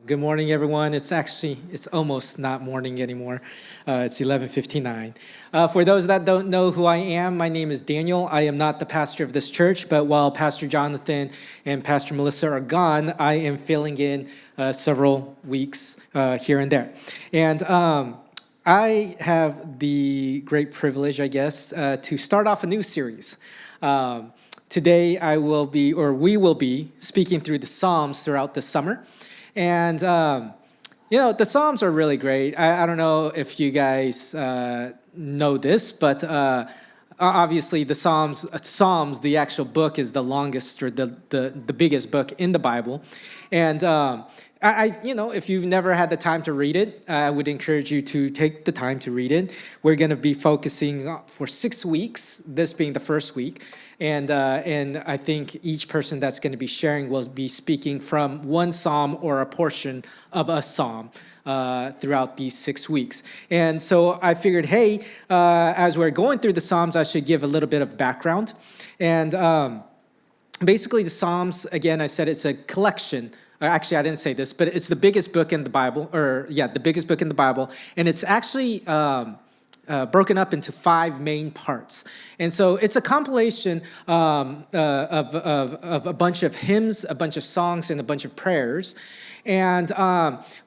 Good morning, everyone. It's almost not morning anymore. It's 11:59. For those that don't know who I am, my name is Daniel. I am not the pastor of this church, but while Pastor Jonathan and Pastor Melissa are gone, I am filling in several weeks here and there. And I have the great privilege, I guess, to start off a new series. Today, we will be speaking through the Psalms throughout the summer. And, the Psalms are really great. I don't know if you guys know this, but obviously the Psalms, the actual book, is the longest or the biggest book in the Bible. And if you've never had the time to read it, I would encourage you to take the time to read it. We're going to be focusing for 6 weeks, this being the first week. And I think each person that's going to be sharing will be speaking from one psalm or a portion of a psalm throughout these 6 weeks. And so I figured, hey, as we're going through the Psalms, I should give a little bit of background. And basically the Psalms, again, I said it's a collection. Actually, I didn't say this, but it's the biggest book in the Bible, the biggest book in the Bible. And it's actually broken up into 5 main parts. And so it's a compilation of a bunch of hymns, a bunch of songs, and a bunch of prayers. And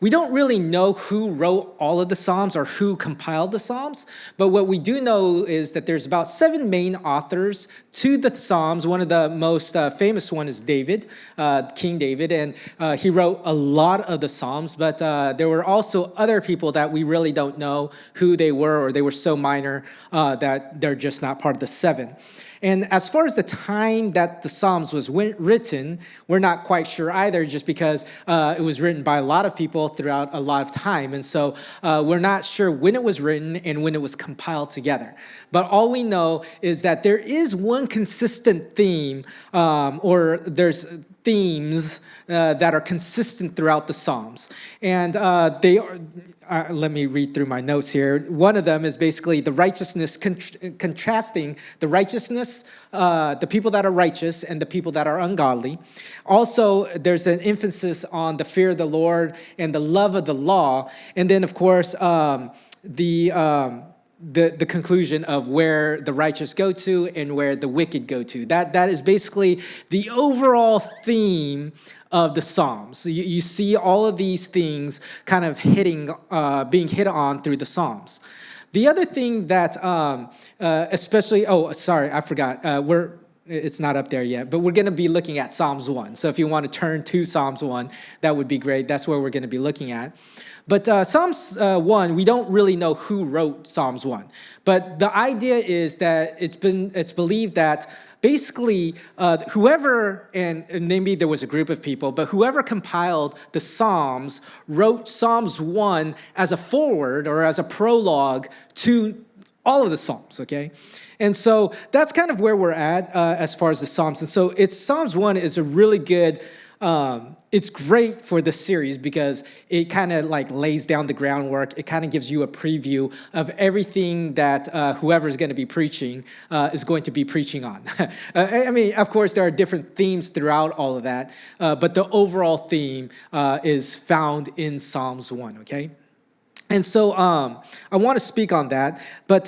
we don't really know who wrote all of the Psalms or who compiled the Psalms, but what we do know is that there's about 7 main authors to the Psalms. One of the most famous one is David, King David, and he wrote a lot of the Psalms, but there were also other people that we really don't know who they were, or they were so minor that they're just not part of the 7. And as far as the time that the Psalms was written, we're not quite sure either, just because it was written by a lot of people throughout a lot of time. And so we're not sure when it was written and when it was compiled together. But all we know is that there is one consistent theme, or there's themes that are consistent throughout the Psalms. And they are, let me read through my notes here. One of them is basically the righteousness, contrasting the righteousness, the people that are righteous and the people that are ungodly. Also, there's an emphasis on the fear of the Lord and the love of the law. And then, of course, the conclusion of where the righteous go to and where the wicked go to. That is basically the overall theme of the Psalms. So you see all of these things kind of being hit on through the Psalms. The other thing that I forgot. It's not up there yet, but we're going to be looking at Psalms 1. So if you want to turn to Psalms 1, that would be great. That's where we're going to be looking at. But Psalms 1, we don't really know who wrote Psalms 1. But the idea is that it's believed that basically whoever, and maybe there was a group of people, but whoever compiled the Psalms wrote Psalms 1 as a foreword or as a prologue to all of the Psalms, okay? And so that's kind of where we're at as far as the Psalms. And so Psalms 1 is a really good, it's great for this series because it kind of like lays down the groundwork. It kind of gives you a preview of everything that whoever's going to be preaching is going to be preaching on. I mean, of course, there are different themes throughout all of that, but the overall theme is found in Psalms 1, okay? And so I want to speak on that, but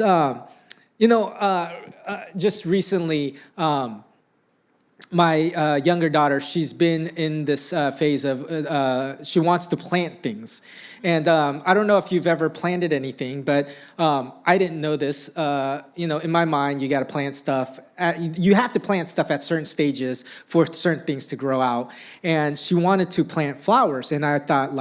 just recently, my younger daughter, she's been in this phase of she wants to plant things. And I don't know if you've ever planted anything, but I didn't know this. In my mind, you got to plant stuff. You have to plant stuff at certain stages for certain things to grow out. And she wanted to plant flowers. And I thought,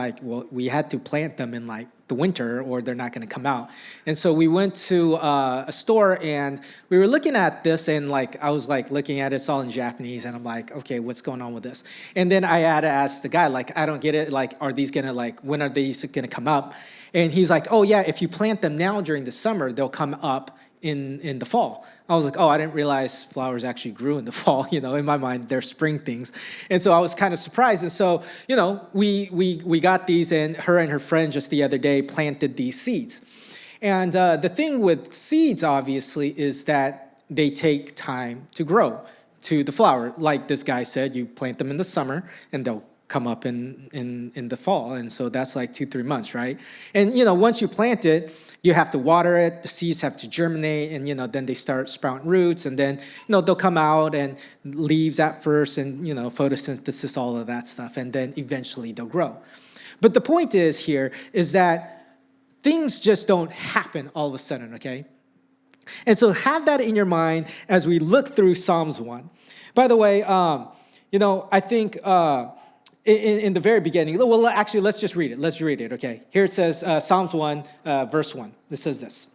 we had to plant them in the winter or they're not going to come out. And so we went to a store and we were looking at this and I was looking at it, it's all in Japanese, and I'm like, okay, what's going on with this? And then I had to ask the guy, I don't get it, are these gonna when are these gonna come up? And he's like, oh yeah, if you plant them now during the summer, they'll come up in the fall. I was like, oh, I didn't realize flowers actually grew in the fall. In my mind, they're spring things. And so I was kind of surprised. And so, we got these, and her friend just the other day planted these seeds. And the thing with seeds, obviously, is that they take time to grow to the flower. Like this guy said, you plant them in the summer, and they'll come up in the fall. And so that's like 2-3 months, right? And, once you plant it, you have to water it, the seeds have to germinate, and, then they start sprouting roots, and then, they'll come out and leaves at first, and, photosynthesis, all of that stuff, and then eventually they'll grow. But the point is that things just don't happen all of a sudden, okay? And so have that in your mind as we look through Psalms 1. By the way, I think in the very beginning, well, actually, let's just read it. Let's read it, okay? Here it says, Psalms 1, verse 1. It says this.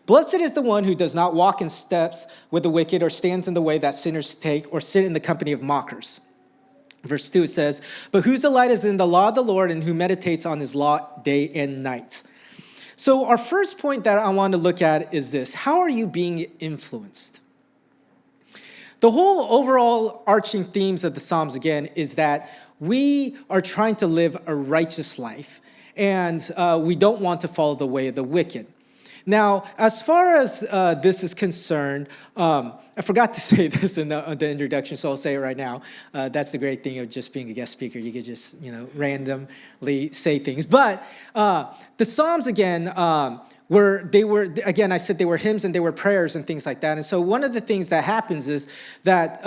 Blessed is the one who does not walk in steps with the wicked or stands in the way that sinners take or sit in the company of mockers. Verse 2, it says, but whose delight is in the law of the Lord and who meditates on his law day and night. So our first point that I want to look at is this. How are you being influenced? The whole overall arching themes of the Psalms, again, is that we are trying to live a righteous life, and we don't want to follow the way of the wicked. Now, as far as this is concerned, I forgot to say this in the introduction, so I'll say it right now. That's the great thing of just being a guest speaker. You could just, randomly say things. But the Psalms, again, I said they were hymns and they were prayers and things like that. And so one of the things that happens is that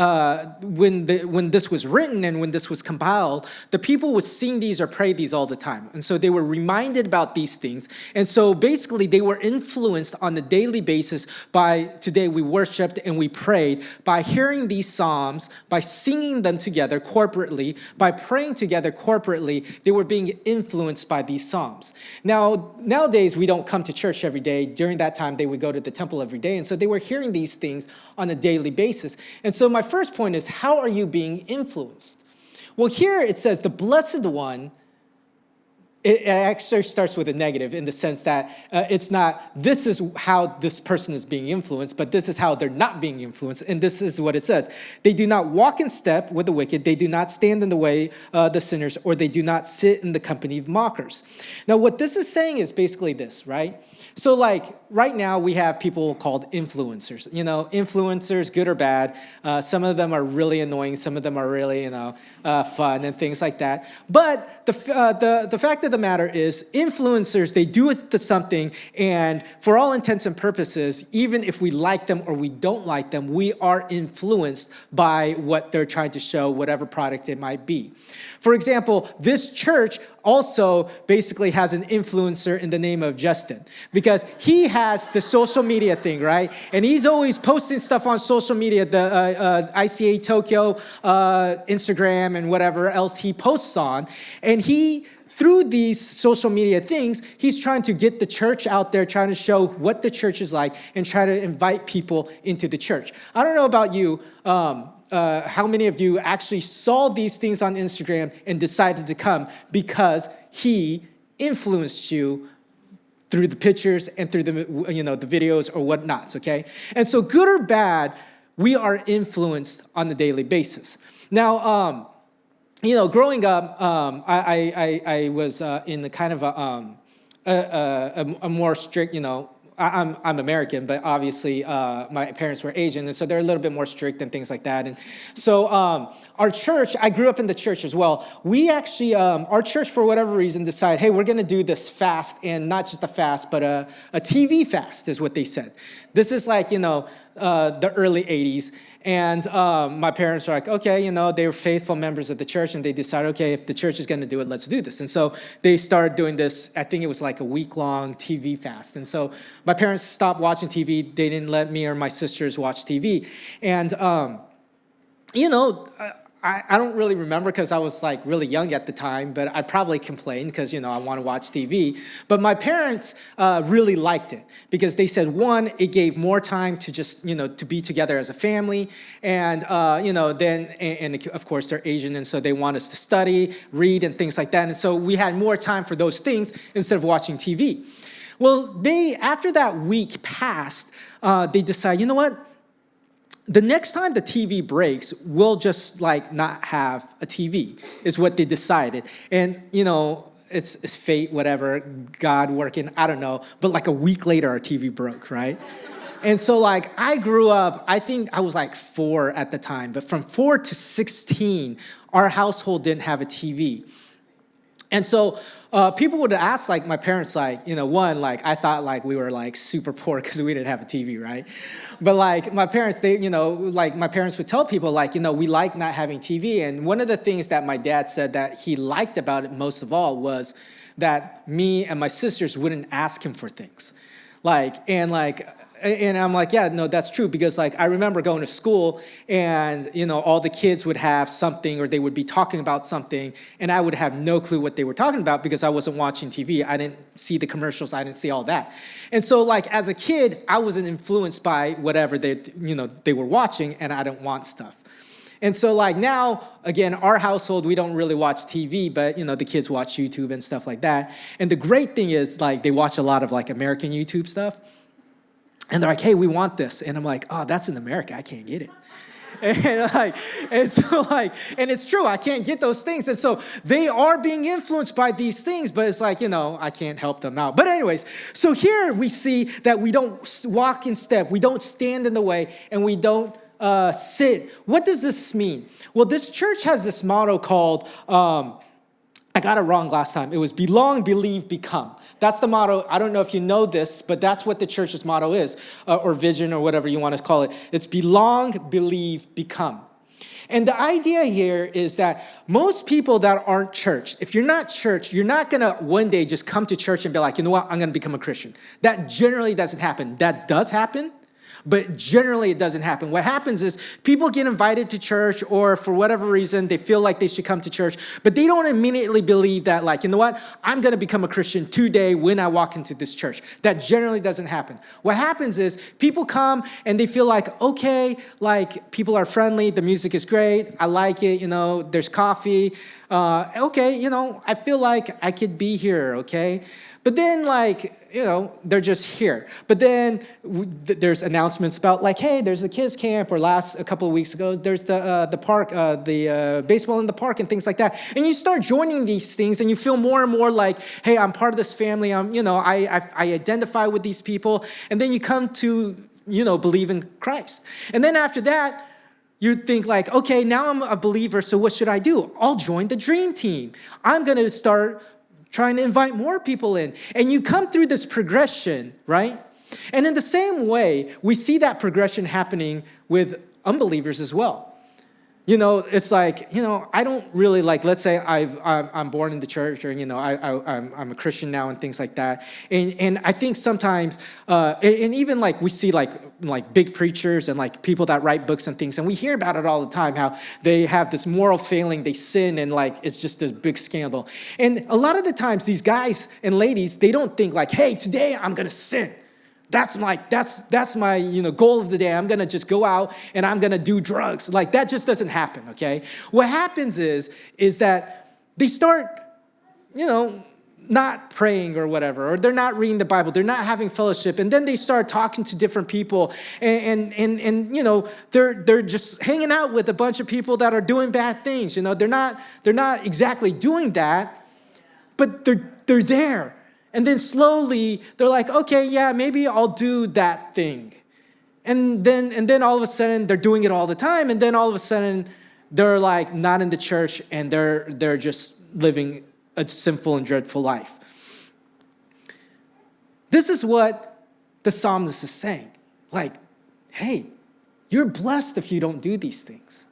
when this was written and when this was compiled, the people would sing these or pray these all the time. And so they were reminded about these things. And so basically they were influenced on a daily basis by, today we worshiped and we prayed, by hearing these Psalms, by singing them together corporately, by praying together corporately, they were being influenced by these Psalms. Now, nowadays we don't come to church every day. During that time, they would go to the temple every day. And so they were hearing these things on a daily basis. And so my first point is, how are you being influenced? Well, here it says the blessed one. It actually starts with a negative in the sense that it's not, this is how this person is being influenced, but this is how they're not being influenced. And this is what it says. They do not walk in step with the wicked. They do not stand in the way of the sinners, or they do not sit in the company of mockers. Now, what this is saying is basically this, right? So like right now we have people called influencers, influencers, good or bad. Some of them are really annoying. Some of them are really, fun and things like that. But the fact of the matter is influencers, they do something, and for all intents and purposes, even if we like them or we don't like them, we are influenced by what they're trying to show, whatever product it might be. For example, this church also basically has an influencer in the name of Justin, because he has the social media thing, right? And he's always posting stuff on social media, the ICA Tokyo, Instagram, and whatever else he posts on. And through these social media things, he's trying to get the church out there, trying to show what the church is like, and try to invite people into the church. I don't know about you, how many of you actually saw these things on Instagram and decided to come because he influenced you through the pictures and through the videos or whatnots, okay? And so good or bad, we are influenced on a daily basis. Now, growing up, I was in a kind of a more strict, I'm American, but obviously my parents were Asian, and so they're a little bit more strict and things like that. And so our church, I grew up in the church as well. We actually, our church, for whatever reason, decided, hey, we're going to do this fast, and not just a fast, but a TV fast is what they said. This is like, the early 80s. And my parents were like, okay, they were faithful members of the church, and they decided, okay, if the church is going to do it, let's do this. And so they started doing this. I think it was like a week-long TV fast. And so my parents stopped watching TV. They didn't let me or my sisters watch TV. And, I don't really remember because I was like really young at the time, but I probably complained because, I want to watch TV. But my parents really liked it because they said, one, it gave more time to just, to be together as a family. And, and of course they're Asian, and so they want us to study, read, and things like that. And so we had more time for those things instead of watching TV. Well, after that week passed, they decided, you know what? The next time the TV breaks, we'll just not have a TV, is what they decided. And, it's fate, whatever, God working, I don't know. But like a week later, our TV broke, right? And so I grew up, I think I was 4 at the time, but from 4 to 16, our household didn't have a TV. And so people would ask, like, my parents, like, one, like, I thought, like, we were, like, super poor because we didn't have a TV, right? But, like, my parents, my parents would tell people, like, we like not having TV. And one of the things that my dad said that he liked about it most of all was that me and my sisters wouldn't ask him for things. And I'm like, yeah, no, that's true. Because, like, I remember going to school and, all the kids would have something or they would be talking about something. And I would have no clue what they were talking about because I wasn't watching TV. I didn't see the commercials. I didn't see all that. And so, like, as a kid, I wasn't influenced by whatever they were watching, and I didn't want stuff. And so, like, now, again, our household, we don't really watch TV, but, the kids watch YouTube and stuff like that. And the great thing is, like, they watch a lot of, like, American YouTube stuff. And they're like, hey, we want this. And I'm like, oh, that's in America. I can't get it. And it's true. I can't get those things. And so they are being influenced by these things, but it's like, I can't help them out. But anyways, so here we see that we don't walk in step. We don't stand in the way, and we don't sit. What does this mean? Well, this church has this motto called, I got it wrong last time. It was belong, believe, become. That's the motto. I don't know if you know this, but that's what the church's motto is, or vision, or whatever you want to call it. It's belong, believe, become. And the idea here is that most people that aren't church, if you're not church, you're not going to one day just come to church and be like, you know what, I'm going to become a Christian. That generally doesn't happen. That does happen, but generally it doesn't happen. What happens is people get invited to church, or for whatever reason, they feel like they should come to church, but they don't immediately believe that, like, you know what, I'm going to become a Christian today when I walk into this church. That generally doesn't happen. What happens is people come and they feel like, okay, like, people are friendly, the music is great, I like it, there's coffee, okay, I feel like I could be here, okay? But then, like, they're just here. But then there's announcements about, like, hey, there's the kids camp, or a couple of weeks ago, there's the park, the baseball in the park and things like that. And you start joining these things, and you feel more and more like, hey, I'm part of this family. I identify with these people. And then you come to, believe in Christ. And then after that, you think like, okay, now I'm a believer, so what should I do? I'll join the dream team. I'm going to start trying to invite more people in. And you come through this progression, right? And in the same way, we see that progression happening with unbelievers as well. It's like, I don't really, like, let's say I'm born in the church, or, I'm a Christian now and things like that. And I think sometimes, and even like we see like big preachers and like people that write books and things, and we hear about it all the time, how they have this moral failing, they sin, and like it's just this big scandal. And a lot of the times these guys and ladies, they don't think like, hey, today I'm going to sin. That's my goal of the day. I'm going to just go out and I'm going to do drugs. Like, that just doesn't happen, okay? What happens is that they start, not praying or whatever, or they're not reading the Bible, they're not having fellowship, and then they start talking to different people, and they're just hanging out with a bunch of people that are doing bad things. They're not exactly doing that, but they're there. And then slowly they're like, okay, yeah, maybe I'll do that thing. And then all of a sudden they're doing it all the time. And then all of a sudden they're like not in the church, and they're just living a sinful and dreadful life. This is what the psalmist is saying. Like, hey, you're blessed if you don't do these things.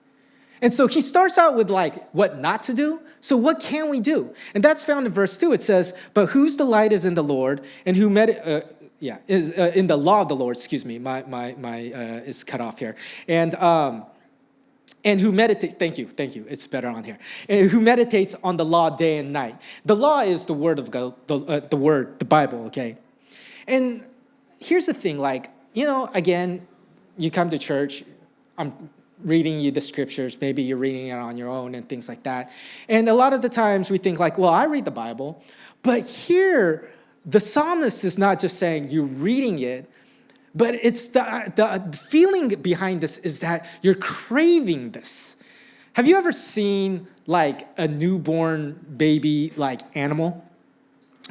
And so he starts out with like what not to do. So what can we do? And that's found in verse 2. It says, but whose delight is in the Lord, and who is in the law of the Lord. Excuse me, my is cut off here. And who meditates, thank you, it's better on here. And who meditates on the law day and night. The law is the word of God, the Bible, okay? And here's the thing, like, again, you come to church, I'm reading you the scriptures, maybe you're reading it on your own and things like that. And a lot of the times we think like, well, I read the Bible. But here, the psalmist is not just saying you're reading it, but it's the feeling behind this is that you're craving this. Have you ever seen like a newborn baby like animal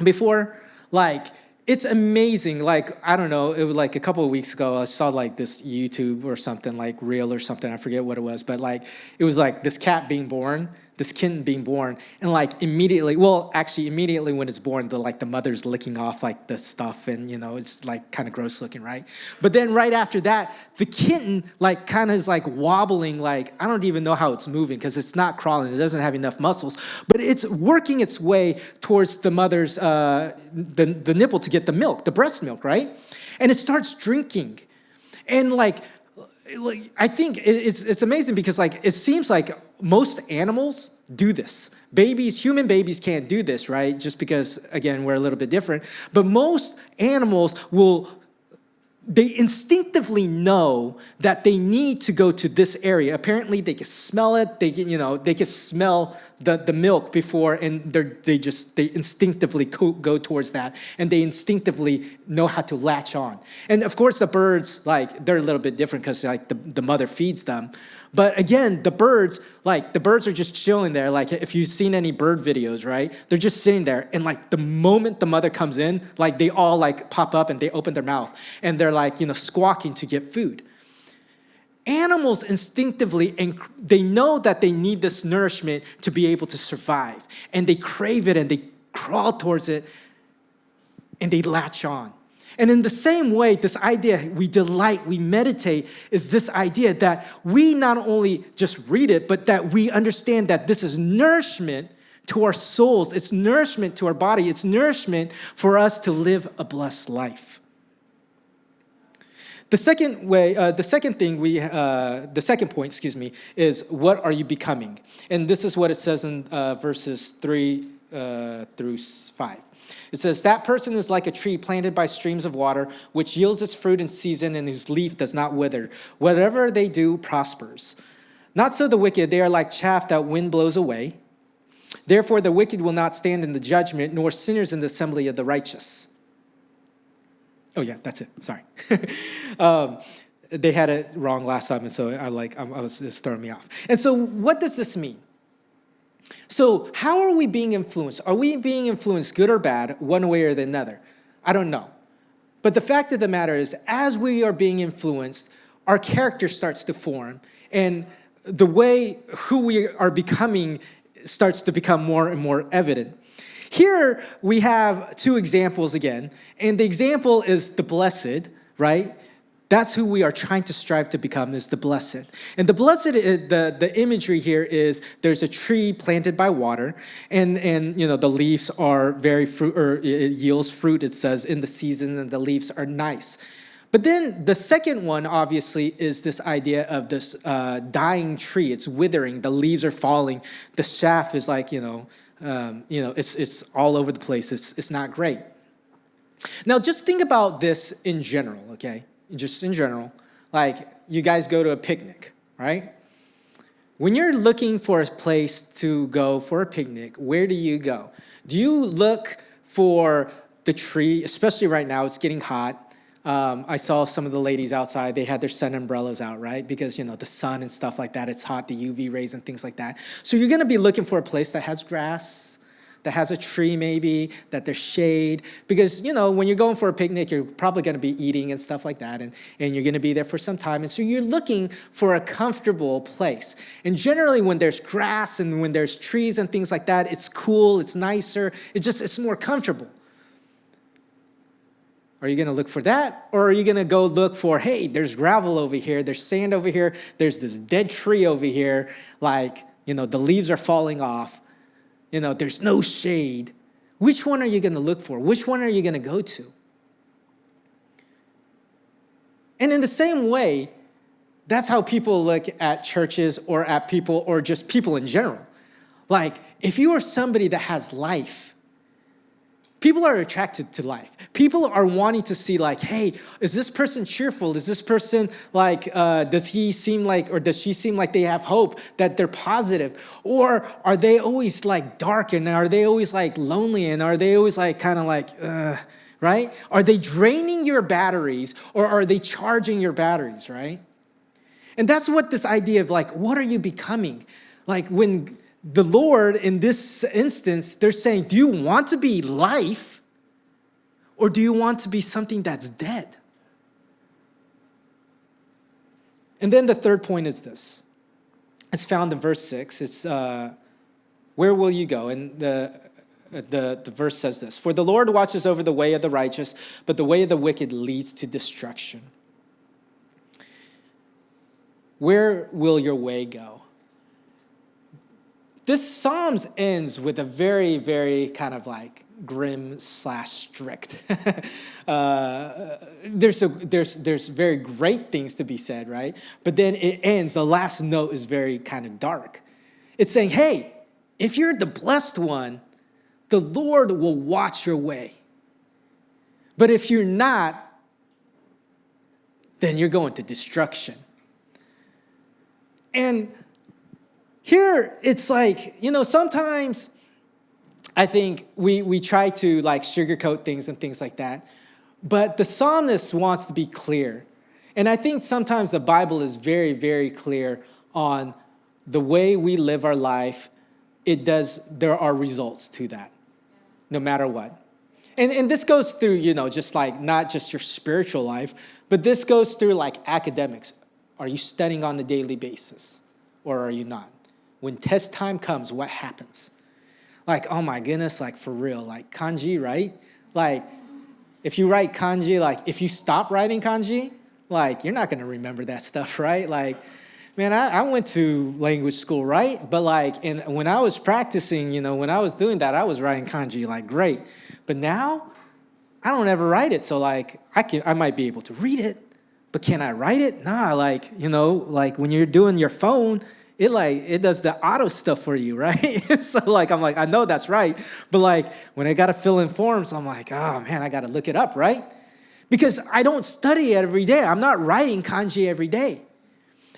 before? Like, it's amazing. Like, I don't know, it was like a couple of weeks ago, I saw like this YouTube or something, like reel or something, I forget what it was, but like, it was like this cat being born. this kitten being born, and like immediately when it's born, the mother's licking off like the stuff, and it's like kind of gross looking, right? But then right after that, the kitten like kind of is like wobbling, like I don't even know how it's moving because it's not crawling, it doesn't have enough muscles, but it's working its way towards the mother's the nipple to get the milk, the breast milk, right? And it starts drinking, and like I think it's amazing because like it seems like most animals do this. Human babies can't do this, right? Just because, again, we're a little bit different. But most animals they instinctively know that they need to go to this area. Apparently, they can smell it. They can smell the milk before, and they instinctively go towards that, and they instinctively know how to latch on. And of course, the birds, like they're a little bit different because like the mother feeds them. But again, the birds are just chilling there. Like if you've seen any bird videos, right? They're just sitting there, and like the moment the mother comes in, like they all like pop up and they open their mouth and they're like, squawking to get food. Animals instinctively, and they know that they need this nourishment to be able to survive, and they crave it and they crawl towards it and they latch on. And in the same way, this idea, we delight, we meditate, is this idea that we not only just read it, but that we understand that this is nourishment to our souls. It's nourishment to our body. It's nourishment for us to live a blessed life. The second point, is what are you becoming? And this is what it says in verses 3 through 5. It says, that person is like a tree planted by streams of water, which yields its fruit in season and whose leaf does not wither. Whatever they do prospers. Not so the wicked, they are like chaff that wind blows away. Therefore the wicked will not stand in the judgment, nor sinners in the assembly of the righteous. Oh yeah, that's it, sorry. They had it wrong last time, and so it's throwing me off. And so what does this mean? So how are we being influenced? Are we being influenced, good or bad, one way or the other? I don't know. But the fact of the matter is, as we are being influenced, our character starts to form, and the way who we are becoming starts to become more and more evident. Here we have two examples again, and the example is the blessed, right? That's who we are trying to strive to become, is the blessed. And the blessed, the imagery here is there's a tree planted by water, and the leaves are very fruit, or it yields fruit, it says, in the season, and the leaves are nice. But then the second one, obviously, is this idea of this dying tree. It's withering, the leaves are falling, the chaff is like, it's all over the place. It's not great. Now, just think about this in general, okay? Just in general, like you guys go to a picnic, right? When you're looking for a place to go for a picnic, where do you go? Do you look for the tree, especially right now, it's getting hot. I saw some of the ladies outside, they had their sun umbrellas out, right? Because, the sun and stuff like that, it's hot, the UV rays and things like that. So you're gonna be looking for a place that has grass, that has a tree maybe, that there's shade. Because, when you're going for a picnic, you're probably gonna be eating and stuff like that, and you're gonna be there for some time. And so you're looking for a comfortable place. And generally when there's grass and when there's trees and things like that, it's cool, it's nicer, it's more comfortable. Are you gonna look for that? Or are you gonna go look for, hey, there's gravel over here, there's sand over here, there's this dead tree over here, like, the leaves are falling off, there's no shade. Which one are you gonna look for? Which one are you gonna go to? And in the same way, that's how people look at churches or at people or just people in general. Like, if you are somebody that has life, people are attracted to life. People are wanting to see like, hey, is this person cheerful? Is this person like, does he seem like, or does she seem like they have hope, that they're positive? Or are they always like dark, and are they always like lonely, and are they always like kind of like, right? Are they draining your batteries, or are they charging your batteries, right? And that's what this idea of like, what are you becoming? Like when the Lord, in this instance, they're saying, do you want to be life, or do you want to be something that's dead? And then the third point is this. It's found in verse 6. It's where will you go? And the verse says this: for the Lord watches over the way of the righteous, but the way of the wicked leads to destruction. Where will your way go? This Psalms ends with a very, very kind of like grim / strict. There's very great things to be said, right? But then it ends, the last note is very kind of dark. It's saying, hey, if you're the blessed one, the Lord will watch your way. But if you're not, then you're going to destruction. And here it's like, sometimes I think we try to like sugarcoat things and things like that. But the psalmist wants to be clear. And I think sometimes the Bible is very, very clear on the way we live our life. There are results to that, no matter what. And this goes through, just like not just your spiritual life, but this goes through like academics. Are you studying on a daily basis or are you not? When test time comes, what happens? Like, oh my goodness, like for real, like kanji, right? Like if you write kanji, like if you stop writing kanji, like you're not going to remember that stuff, right? Like, man, I went to language school, right? But like, and when I was practicing, when I was doing that, I was writing kanji like great. But now I don't ever write it. So like I might be able to read it, but can I write it? Nah, like, like when you're doing your phone, it does the auto stuff for you, right? So like, I'm like, I know that's right. But like when I got to fill in forms, I'm like, oh man, I got to look it up, right? Because I don't study it every day. I'm not writing kanji every day.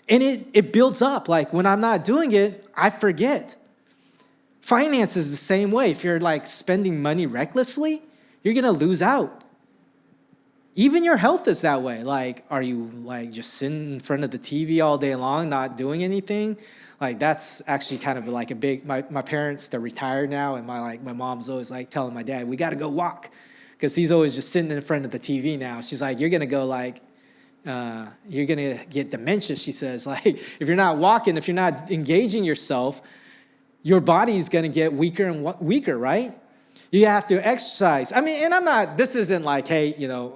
And it builds up. Like when I'm not doing it, I forget. Finance is the same way. If you're like spending money recklessly, you're going to lose out. Even your health is that way. Like, are you like just sitting in front of the TV all day long, not doing anything? Like that's actually kind of like a big, my parents, they're retired now. And my mom's always like telling my dad, we got to go walk. Because he's always just sitting in front of the TV now. She's like, you're going to go like, you're going to get dementia, she says. Like, if you're not walking, if you're not engaging yourself, your body's going to get weaker and weaker, right? You have to exercise. I mean, and this isn't like, hey,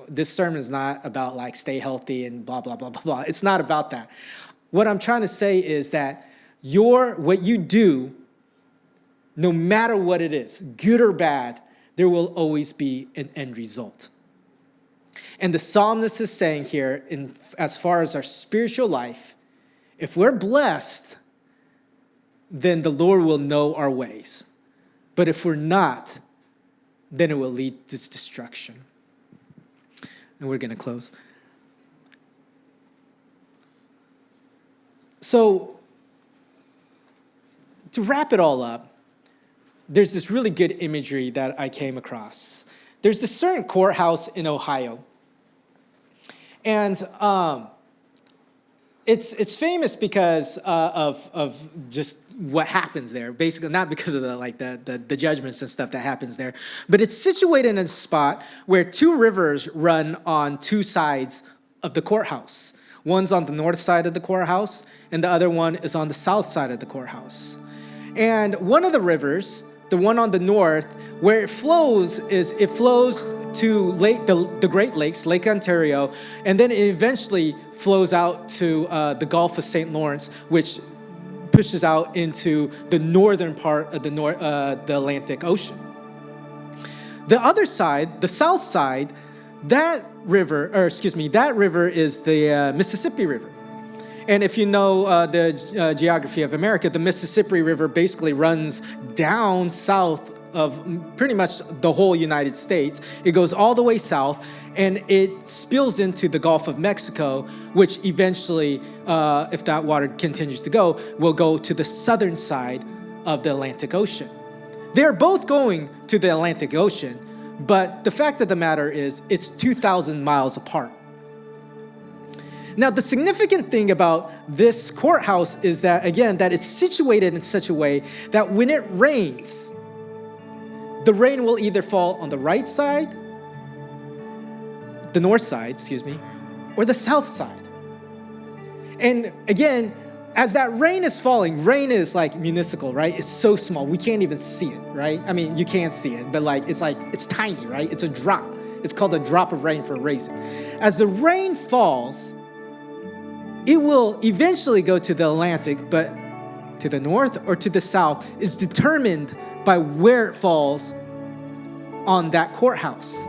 this sermon is not about like stay healthy and blah, blah, blah, blah, blah. It's not about that. What I'm trying to say is that what you do, no matter what it is, good or bad, there will always be an end result. And the psalmist is saying here, as far as our spiritual life, if we're blessed, then the Lord will know our ways. But if we're not, then it will lead to destruction. And we're going to close. So, to wrap it all up, there's this really good imagery that I came across. There's this certain courthouse in Ohio. And it's famous because of just what happens there. Basically, not because of the judgments and stuff that happens there, but it's situated in a spot where two rivers run on two sides of the courthouse. One's on the north side of the courthouse, and the other one is on the south side of the courthouse. And one of the rivers, the one on the north, where it flows to the Great Lakes, Lake Ontario, and then it eventually flows out to the Gulf of St. Lawrence, which pushes out into the northern part of the Atlantic Ocean. The other side, the south side, that river is the Mississippi River. And if you know the geography of America, the Mississippi River basically runs down south of pretty much the whole United States. It goes all the way south, and it spills into the Gulf of Mexico, which eventually, if that water continues to go, will go to the southern side of the Atlantic Ocean. They're both going to the Atlantic Ocean, but the fact of the matter is it's 2,000 miles apart. Now, the significant thing about this courthouse is that, again, that it's situated in such a way that when it rains, the rain will either fall on the right side, the north side, or the south side. And again, as that rain is falling, rain is like municipal, right? It's so small. We can't even see it, right? I mean, you can't see it, but it's tiny, right? It's a drop. It's called a drop of rain for a reason. As the rain falls, it will eventually go to the Atlantic, but to the north or to the south is determined by where it falls on that courthouse.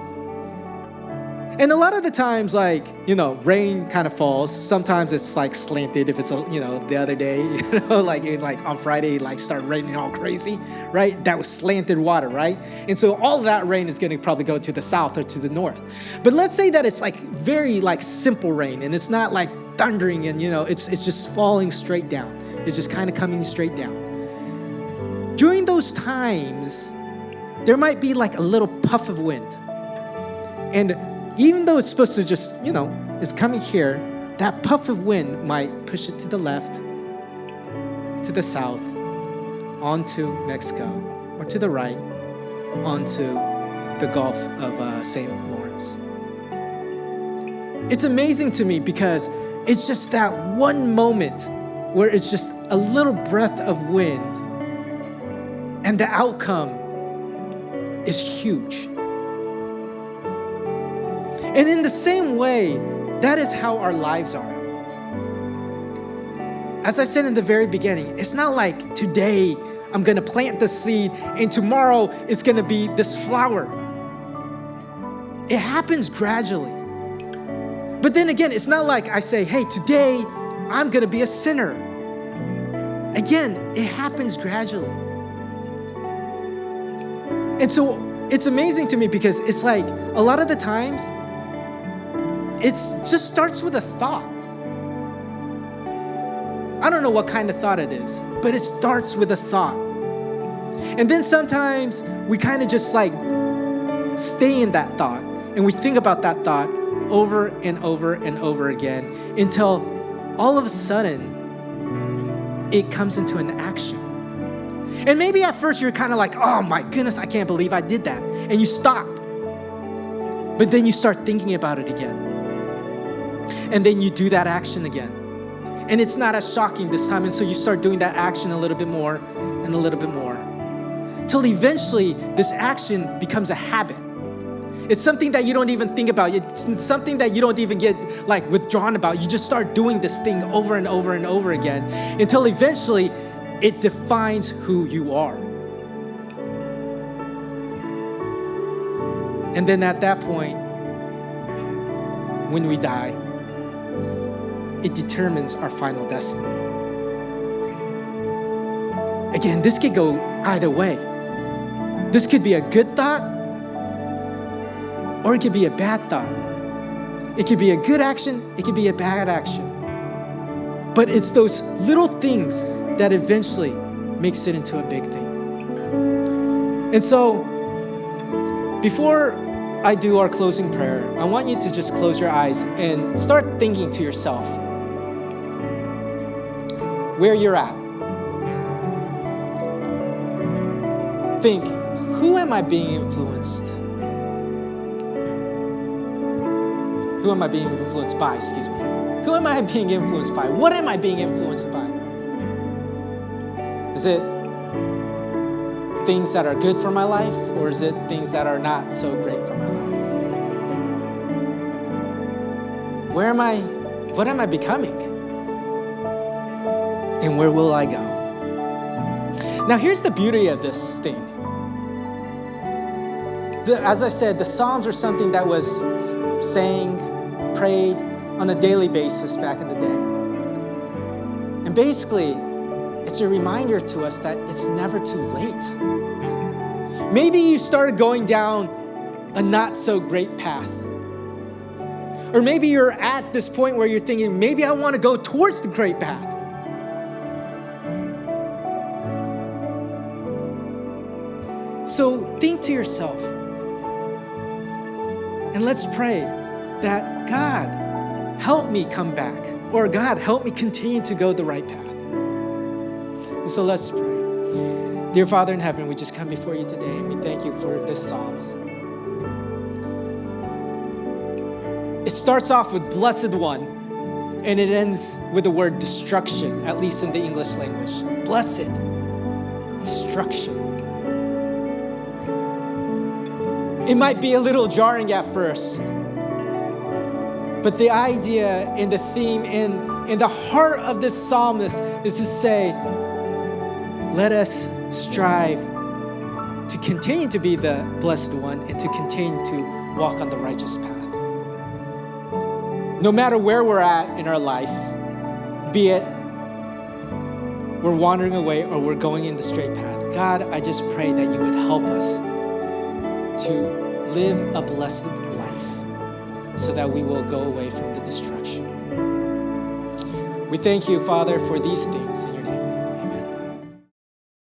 And a lot of the times, rain kind of falls. Sometimes it's like slanted. If it's, the other day, like on Friday, started raining all crazy, right? That was slanted water, right? And so all of that rain is going to probably go to the south or to the north. But let's say that it's very simple rain, and it's not like thundering, and it's just falling straight down. It's just kind of coming straight down. During those times, there might be a little puff of wind, and even though it's supposed to just, it's coming here, that puff of wind might push it to the left, to the south, onto Mexico, or to the right, onto the Gulf of St. Lawrence. It's amazing to me because it's just that one moment where it's just a little breath of wind, and the outcome is huge. And in the same way, that is how our lives are. As I said in the very beginning, it's not like today I'm gonna plant the seed and tomorrow it's gonna be this flower. It happens gradually. But then again, it's not like I say, hey, today I'm gonna be a sinner. Again, it happens gradually. And so it's amazing to me because it's like a lot of the times, it just starts with a thought. I don't know what kind of thought it is, but it starts with a thought. And then sometimes we kind of just stay in that thought, and we think about that thought over and over and over again until all of a sudden it comes into an action. And maybe at first you're kind of like, oh my goodness, I can't believe I did that. And you stop. But then you start thinking about it again. And then you do that action again. And it's not as shocking this time. And so you start doing that action a little bit more and a little bit more. Till eventually this action becomes a habit. It's something that you don't even think about. It's something that you don't even get withdrawn about. You just start doing this thing over and over and over again until eventually it defines who you are. And then at that point, when we die, it determines our final destiny. Again, this could go either way. This could be a good thought, or it could be a bad thought. It could be a good action, it could be a bad action. But it's those little things that eventually makes it into a big thing. And so, before I do our closing prayer, I want you to just close your eyes and start thinking to yourself where you're at. Think, who am I being influenced? Who am I being influenced by? Who am I being influenced by? What am I being influenced by? Is it things that are good for my life, or is it things that are not so great for my life? What am I becoming? And where will I go? Now here's the beauty of this thing. As I said, the Psalms are something that was sang, prayed on a daily basis back in the day. And basically, it's a reminder to us that it's never too late. Maybe you started going down a not so great path. Or maybe you're at this point where you're thinking, maybe I want to go towards the great path. So think to yourself, and let's pray that God, help me come back, or God, help me continue to go the right path. And so let's pray. Dear Father in heaven, we just come before you today, and we thank you for this Psalms. It starts off with blessed one. And it ends with the word destruction, at least in the English language. Blessed. Destruction. It might be a little jarring at first, but the idea and the theme in the heart of this psalmist is to say, let us strive to continue to be the blessed one and to continue to walk on the righteous path. No matter where we're at in our life, be it we're wandering away or we're going in the straight path, God, I just pray that you would help us to live a blessed life so that we will go away from the destruction. We thank you, Father, for these things in your